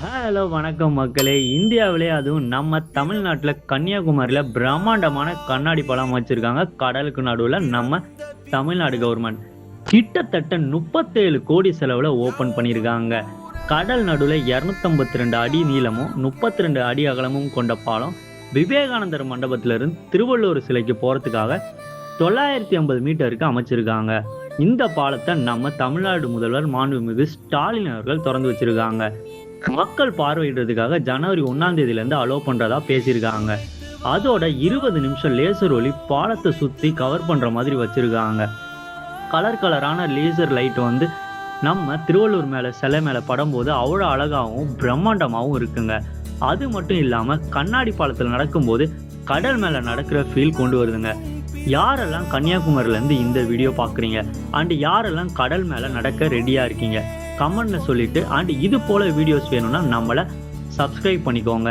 Hello வணக்கம் மக்களே. இந்தியாவிலே அதுவும் நம்ம தமிழ்நாட்டுல கன்னியாகுமரியில பிரம்மாண்டமான கண்ணாடி பாலம் வச்சிருக்காங்க. கடலுக்கு நடுவுல நம்ம தமிழ்நாடு கவர்மெண்ட் கிட்டத்தட்ட 37 கோடி செலவுல ஓபன் பண்ணியிருக்காங்க. கடல் நடுவுல 252 அடி நீளமும் 32 அடி அகலமும் கொண்ட பாலம் விவேகானந்தர் மண்டபத்திலிருந்து திருவள்ளுவர் சிலைக்கு போறதுக்காக 950 மீட்டருக்கு அமைச்சிருக்காங்க. இந்த பாலத்தை நம்ம தமிழ்நாடு முதல்வர் மாண்புமிகு ஸ்டாலின் அவர்கள் திறந்து வச்சிருக்காங்க. மக்கள் பார்வையிடுறதுக்காக ஜனவரி 1ஆம் தேதியிலேருந்து அலோவ் பண்ணுறதா பேசியிருக்காங்க. அதோட 20 நிமிஷம் லேசர் ஒளி பாலத்தை சுற்றி கவர் பண்ணுற மாதிரி வச்சுருக்காங்க. கலரான லேசர் லைட் நம்ம திருவள்ளூர் மேலே சிலை மேலே படும்போது அவ்வளோ அழகாகவும் பிரம்மாண்டமாகவும் இருக்குங்க. அது மட்டும் இல்லாமல் கண்ணாடி பாலத்தில் நடக்கும்போது கடல் மேலே நடக்கிற ஃபீல் கொண்டு வருதுங்க. யாரெல்லாம் கன்னியாகுமரியிலேருந்து இந்த வீடியோ பார்க்குறீங்க அண்ட் யாரெல்லாம் கடல் மேலே நடக்க ரெடியாக இருக்கீங்க கமெண்ட்ல சொல்லிட்டு அண்ட் இது போல வீடியோஸ் வேணும்னா நம்மளை சப்ஸ்கிரைப் பண்ணிக்கோங்க.